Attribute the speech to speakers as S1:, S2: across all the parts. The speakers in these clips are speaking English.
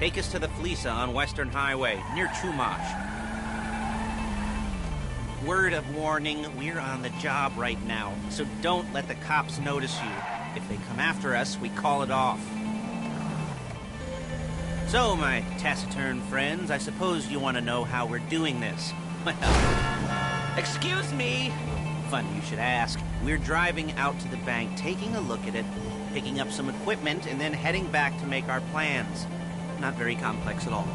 S1: Take us to the Felisa on Western Highway, near Chumash. Word of warning, we're on the job right now, so don't let the cops notice you. If they come after us, we call it off. So, my taciturn friends, I suppose you want to know how we're doing this. Well, excuse me! Funny you should ask. We're driving out to the bank, taking a look at it, picking up some equipment, and then heading back to make our plans. Not very complex at all.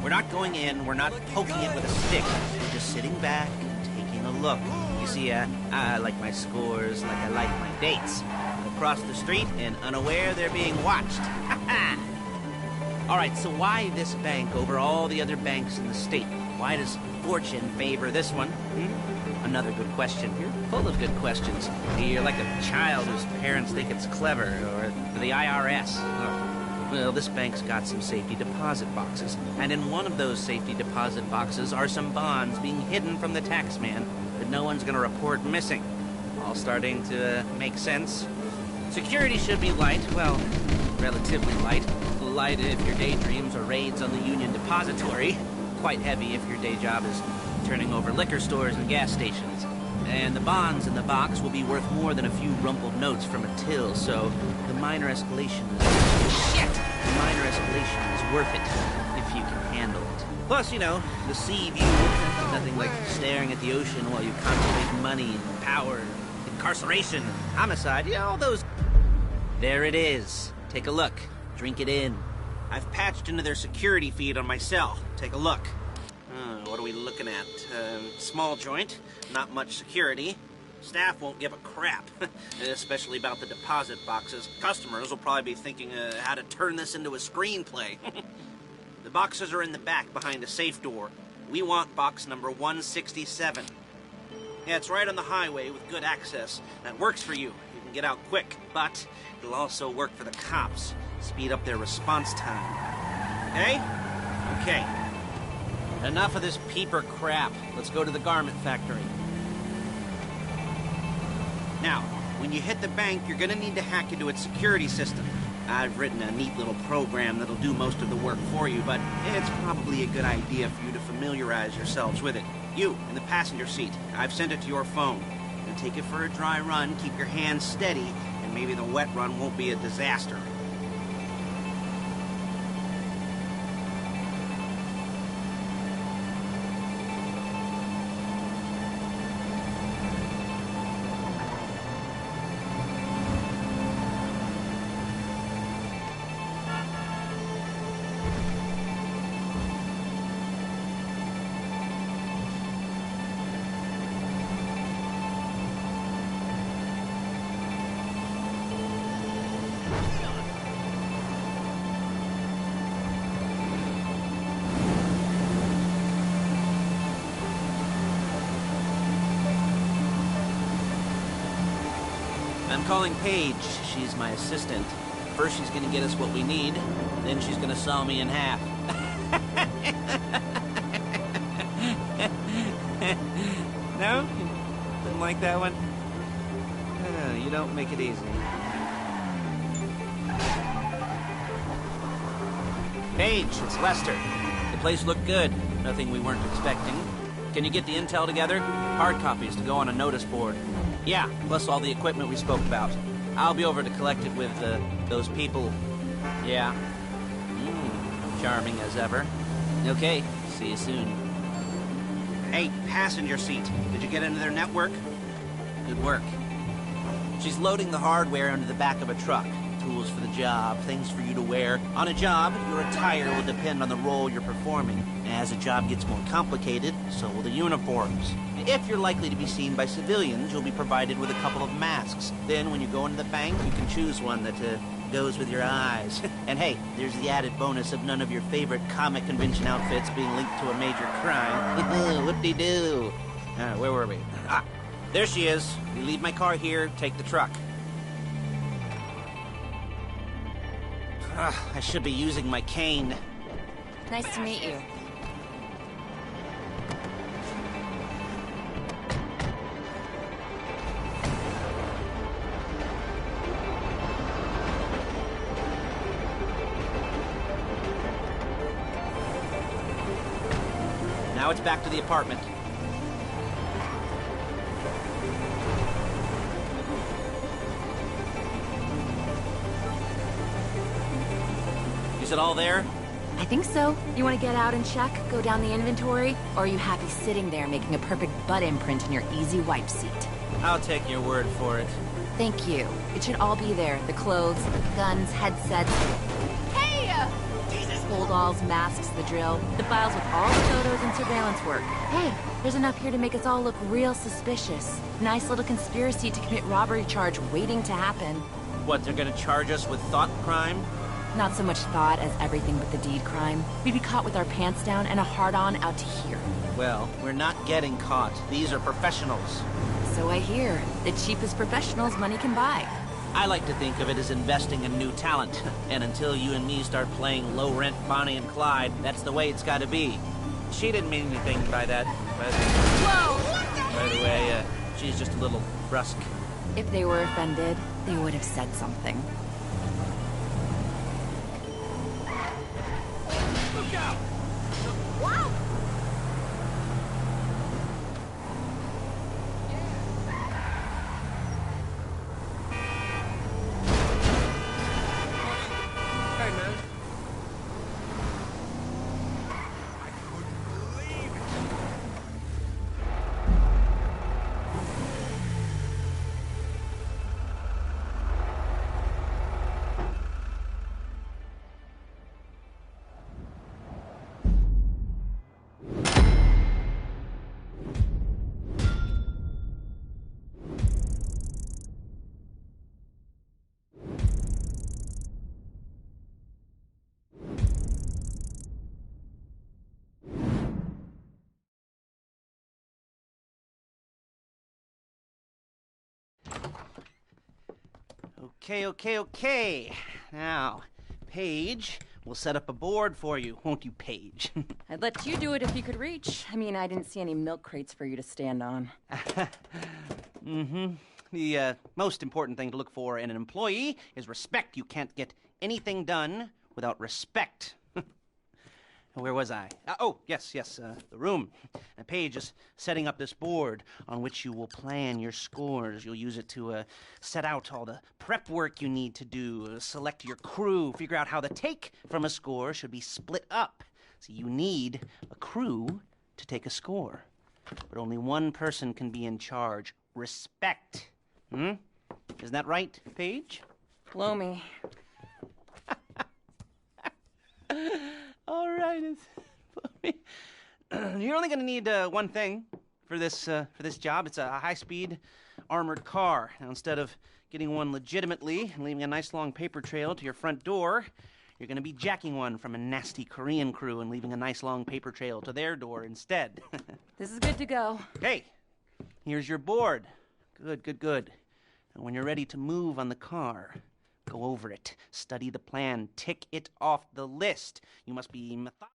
S1: We're not going in, we're not poking it with a stick. We're just sitting back and taking a look. You see, I like my scores like I like my dates. Across the street and unaware they're being watched. All right, so why this bank over all the other banks in the state? Why does fortune favor this one? Another good question. You're full of good questions. You're like a child whose parents think it's clever, or the IRS. Oh. Well, this bank's got some safety deposit boxes, and in one of those safety deposit boxes are some bonds being hidden from the taxman that no one's going to report missing. All starting to make sense. Security should be light, well, relatively light. Light if your daydreams are raids on the Union Depository. Quite heavy if your day job is turning over liquor stores and gas stations. And the bonds in the box will be worth more than a few rumpled notes from a till, so the minor escalation is... Shit! The minor escalation is worth it, if you can handle it. Plus, you know, the sea view, nothing like staring at the ocean while you contemplate money and power, incarceration, homicide, you know, all those... There it is. Take a look. Drink it in. I've patched into their security feed on my cell. Take a look. What are we looking at? Small joint, not much security. Staff won't give a crap, especially about the deposit boxes. Customers will probably be thinking how to turn this into a screenplay. The boxes are in the back behind a safe door. We want box number 167. Yeah, it's right on the highway with good access. That works for you. You can get out quick, but it'll also work for the cops. Speed up their response time. Hey? Okay. Enough of this peeper crap. Let's go to the garment factory. Now, when you hit the bank, you're gonna need to hack into its security system. I've written a neat little program that'll do most of the work for you, but it's probably a good idea for you to familiarize yourselves with it. You, in the passenger seat, I've sent it to your phone. And take it for a dry run, keep your hands steady, and maybe the wet run won't be a disaster. I'm calling Paige. She's my assistant. First she's gonna get us what we need, then she's gonna saw me in half. No? Didn't like that one? You don't make it easy. Paige, it's Lester. The place looked good. Nothing we weren't expecting. Can you get the intel together? Hard copies to go on a notice board. Yeah, plus all the equipment we spoke about. I'll be over to collect it with, those people. Yeah. Charming as ever. Okay, see you soon. Hey, passenger seat. Did you get into their network? Good work. She's loading the hardware into the back of a truck. Tools for the job, things for you to wear. On a job, your attire will depend on the role you're performing. As the job gets more complicated, so will the uniforms. If you're likely to be seen by civilians, you'll be provided with a couple of masks. Then, when you go into the bank, you can choose one that goes with your eyes. And hey, there's the added bonus of none of your favorite comic convention outfits being linked to a major crime. Whoop-de-doo. Where were we? Ah, there she is. You leave my car here, take the truck. I should be using my cane.
S2: Nice to meet you.
S1: it's back to the apartment. Is it all there?
S2: I think so. You want to get out and check? Go down the inventory? Or are you happy sitting there making a perfect butt imprint in your easy wipe seat?
S1: I'll take your word for it.
S2: Thank you. It should all be there. The clothes, guns, headsets. Hey! Jesus. Holdalls, masks, the drill. The files with all the photos and surveillance work. Hey, there's enough here to make us all look real suspicious. Nice little conspiracy to commit robbery charge waiting to happen.
S1: What, they're gonna charge us with thought crime?
S2: Not so much thought as everything but the deed crime. We'd be caught with our pants down and a hard-on out to here.
S1: Well, we're not getting caught. These are professionals.
S2: So I hear. The cheapest professionals money can buy.
S1: I like to think of it as investing in new talent. And until you and me start playing low-rent Bonnie and Clyde, that's the way it's gotta be. She didn't mean anything by that.
S2: Whoa!
S1: By the way, she's just a little brusque.
S2: If they were offended, they would have said something.
S1: Look out!
S2: Wow!
S1: Hey, man. Okay. Now, Paige, we'll set up a board for you, won't you, Paige?
S2: I'd let you do it if you could reach. I mean, I didn't see any milk crates for you to stand on.
S1: The most important thing to look for in an employee is respect. You can't get anything done without respect. Where was I? Yes, the room. Paige is setting up this board on which you will plan your scores. You'll use it to set out all the prep work you need to do, select your crew, figure out how the take from a score should be split up. So you need a crew to take a score. But only one person can be in charge. Respect. Isn't that right, Paige?
S2: Blow me.
S1: All right, you're only going to need one thing for this job. It's a high-speed armored car. Now, instead of getting one legitimately and leaving a nice long paper trail to your front door, you're going to be jacking one from a nasty Korean crew and leaving a nice long paper trail to their door instead.
S2: This is good to go.
S1: Okay, here's your board. Good. And when you're ready to move on the car, go over it, study the plan, tick it off the list. You must be methodical.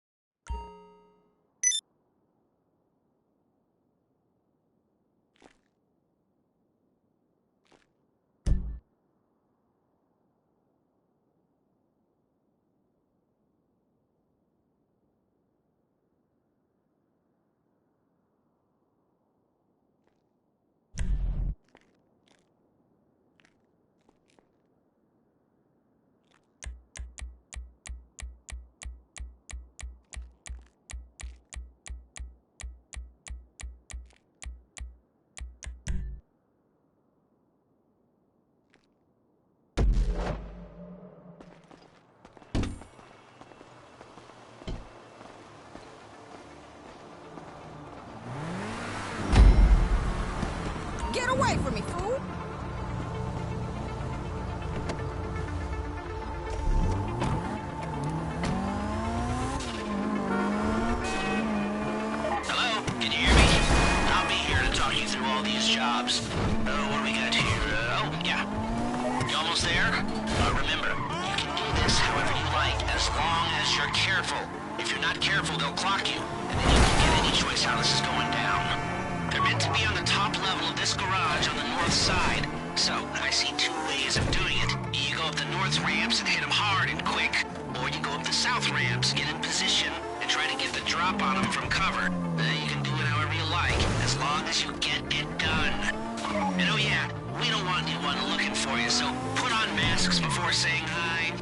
S3: Get away from me, fool!
S4: Hello? Can you hear me? I'll be here to talk you through all these jobs. What do we got here? Yeah. You almost there? Remember, you can do this however you like, as long as you're careful. If you're not careful, they'll clock you, and then you won't get any choice how this is going down. They're meant to be on the top level of this garage on the north side. So, I see two ways of doing it. You go up the north ramps and hit them hard and quick, or you go up the south ramps, get in position, and try to get the drop on them from cover. as long as you get it done. And oh yeah, we don't want anyone looking for you, so put on masks before saying hi.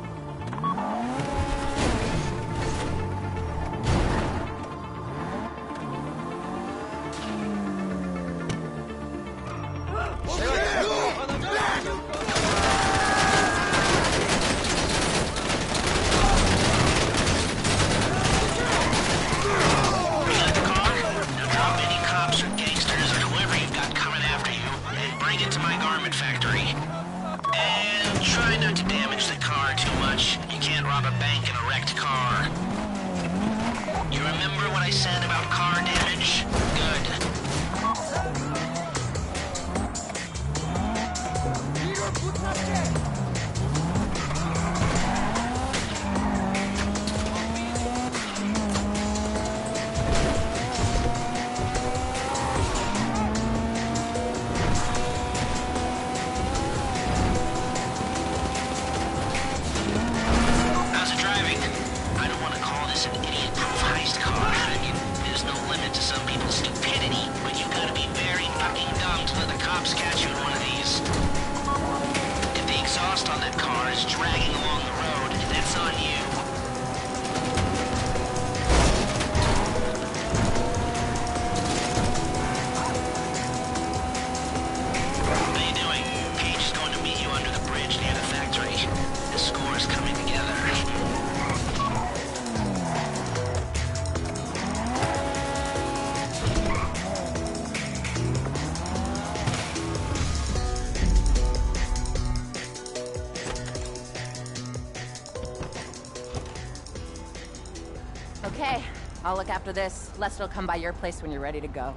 S2: Okay, I'll look after this. Lester will come by your place when you're ready to go.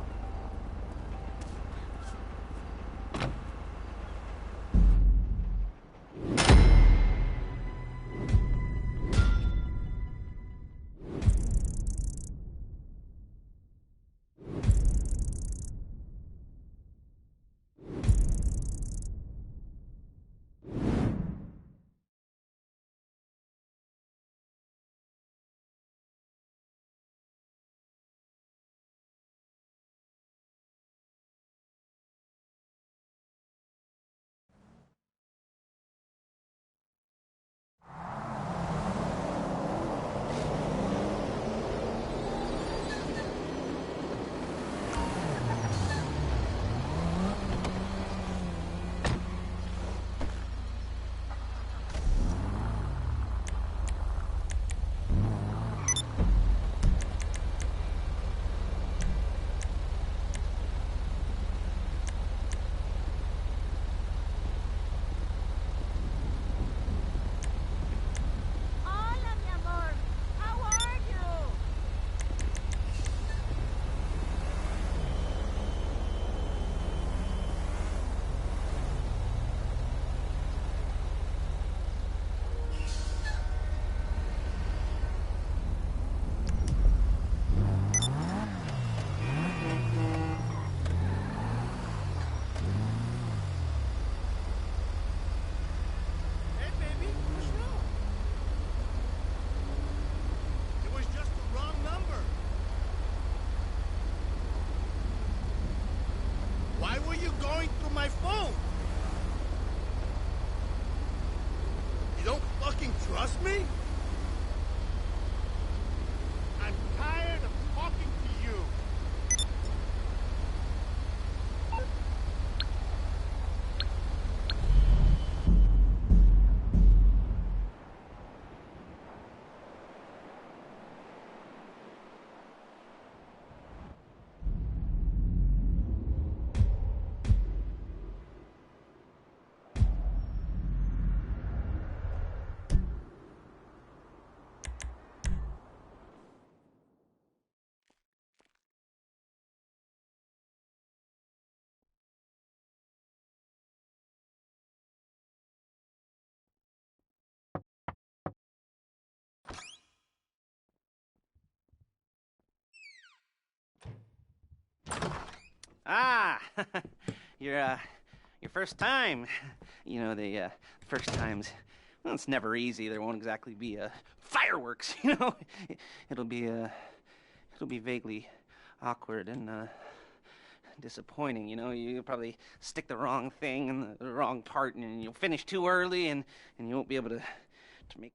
S5: Trust me? I'm tired of talking to you.
S1: Ah, your first time. You know, the first times, well, it's never easy. There won't exactly be fireworks, you know. It'll be vaguely awkward and disappointing, you know? You'll probably stick the wrong thing in the wrong part, and you'll finish too early, and you won't be able to make...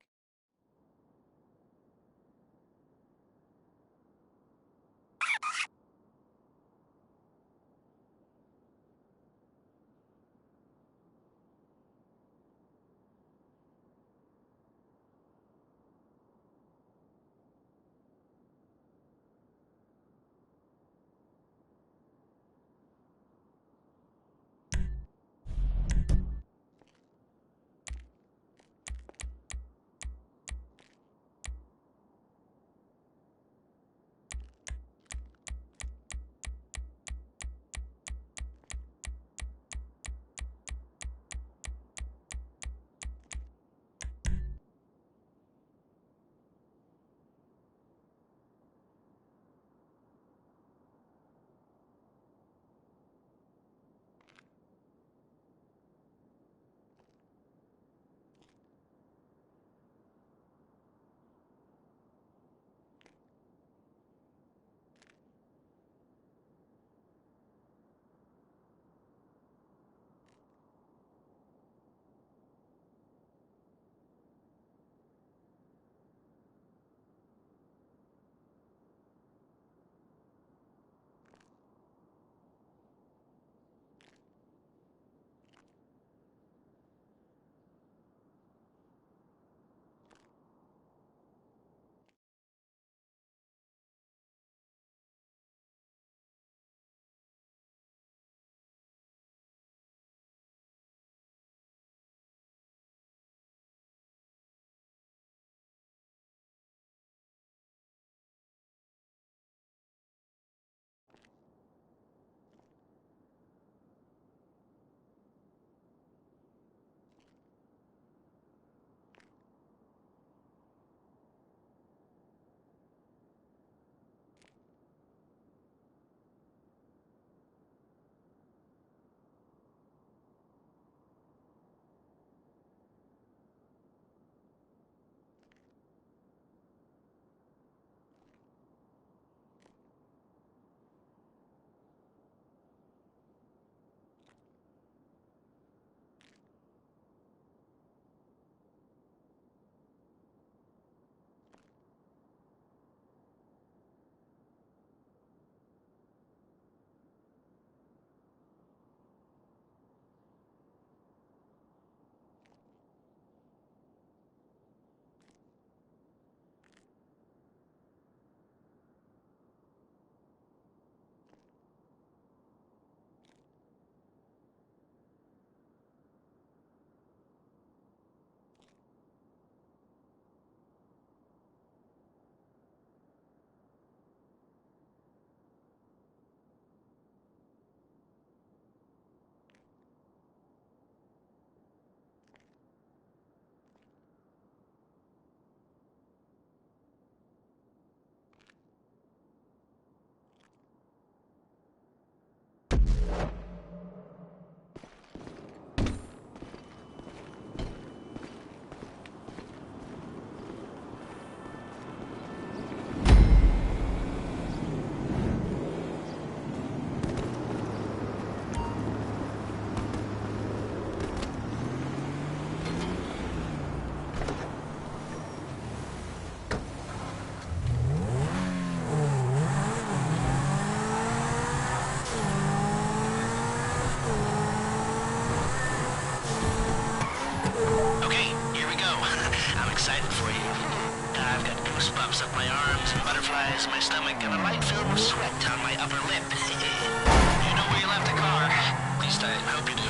S4: butterflies in my stomach, and a light film of sweat on my upper lip. You know where you left the car? At least I hope you do.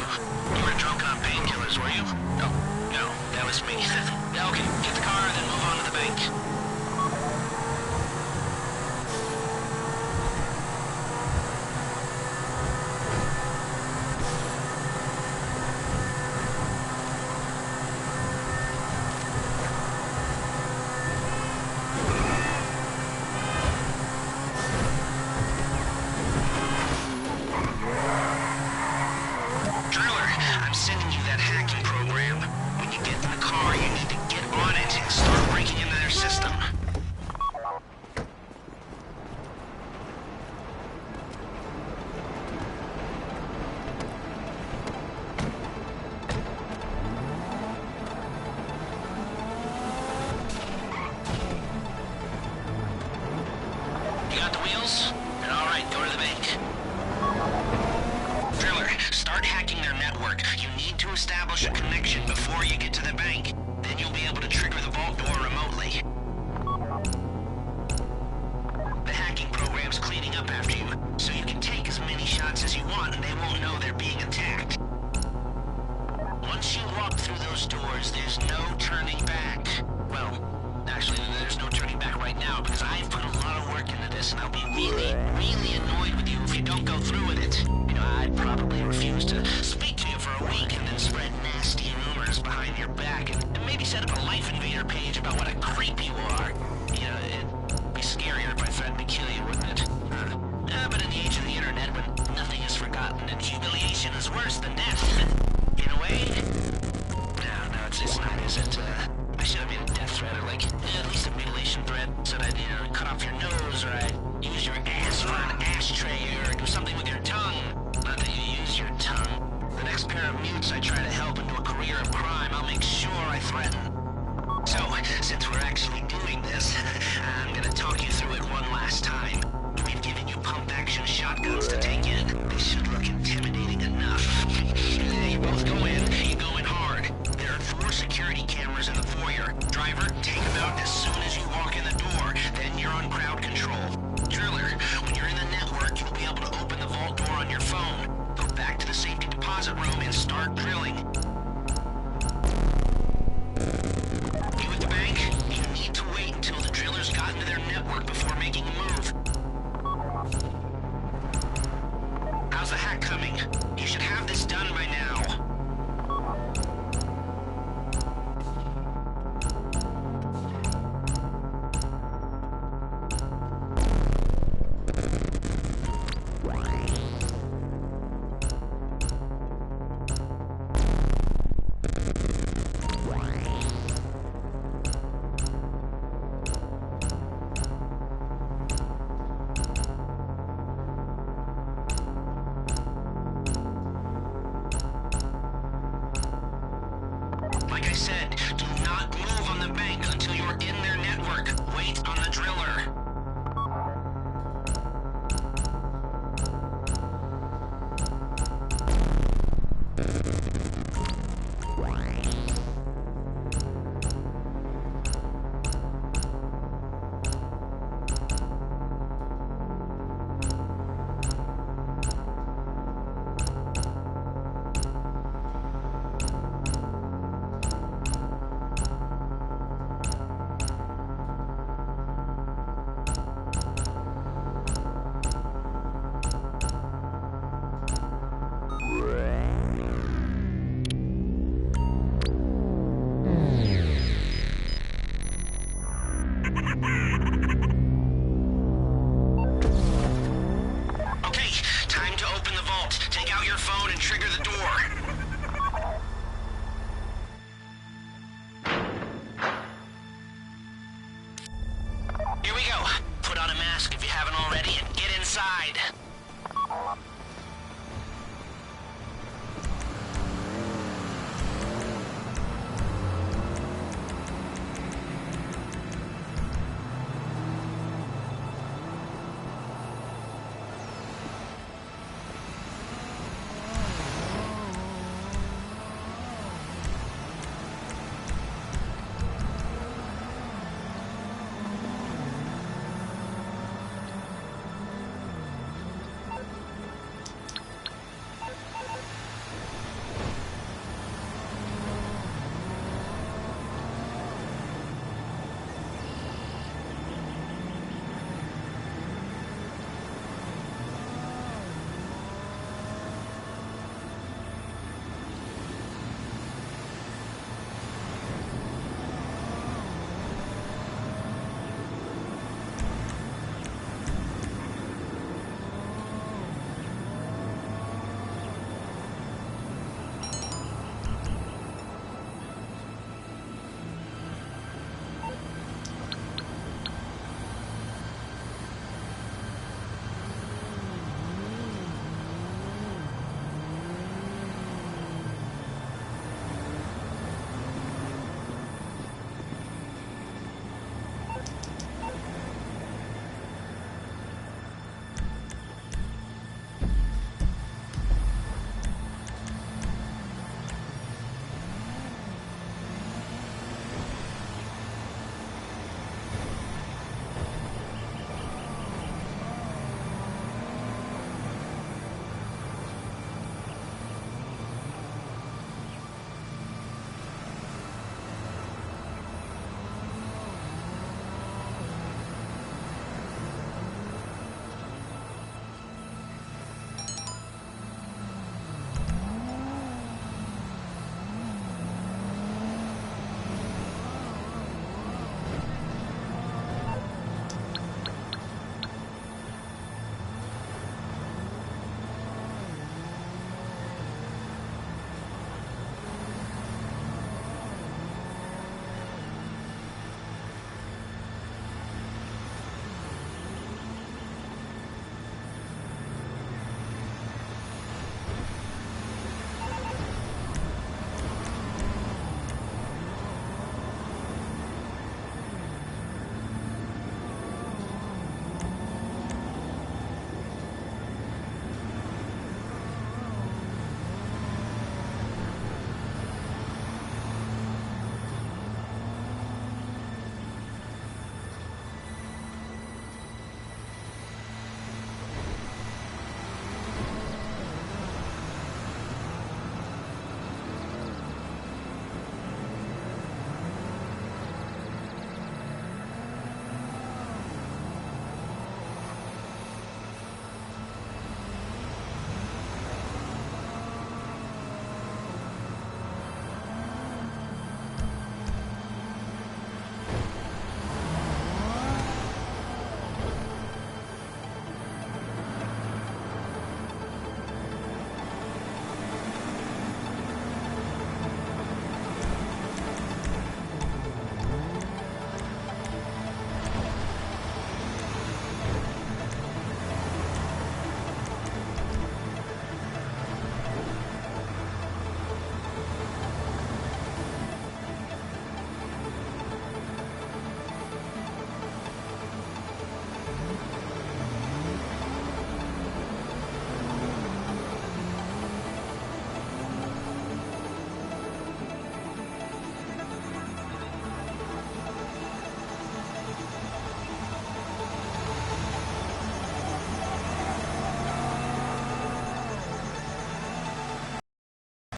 S4: You were drunk on painkillers, were you? No. No, that was me. Yeah, okay, get the car and then move on to the bank. network. You need to establish a connection before you get to the bank. Then you'll be able to trigger the vault door remotely. The hacking program's cleaning up after you, so you can take as many shots as you want and they won't know they're being attacked. Once you walk through those doors, there's no turning back. Well, actually, there's no turning back right now because I've put a lot of work into this and I'll be really, really annoyed with you if you don't go through with it. You know, I'd probably refuse to speak to you for a week and then spread nasty rumors behind your back and maybe set up a Life Invader page about what a creep you are. You know, it'd be scarier if I threatened to kill you, wouldn't it? But in the age of the internet, when nothing is forgotten and humiliation is worse than death, in a way? No, it's not, is it? I should have made a death threat or like, at least a mutilation threat. Said I'd, cut off your nose or I'd use your ass for an ashtray or do something with your tongue. Not that you use your tongue. The next pair of mutes I try to help into a career of crime, I'll make sure I threaten. So, since we're actually doing this, I'm gonna talk you through it one last time. We've given you pump-action shotguns to take in. They should look intimidating enough. You both go in, you go in hard. There are 4 security cameras in the foyer. Driver, take them out as soon as you walk in the door, then you're on crowd control. Driller, when you're in the network, you'll be able to open the vault door on your phone. Go back to the safety deposit room and start drilling. You at the bank? You need to wait until the drillers got into their network before making a move. How's the hack coming? You should have this done by now. Like I said, do not move on the bank until you're in their network. Wait on the driller.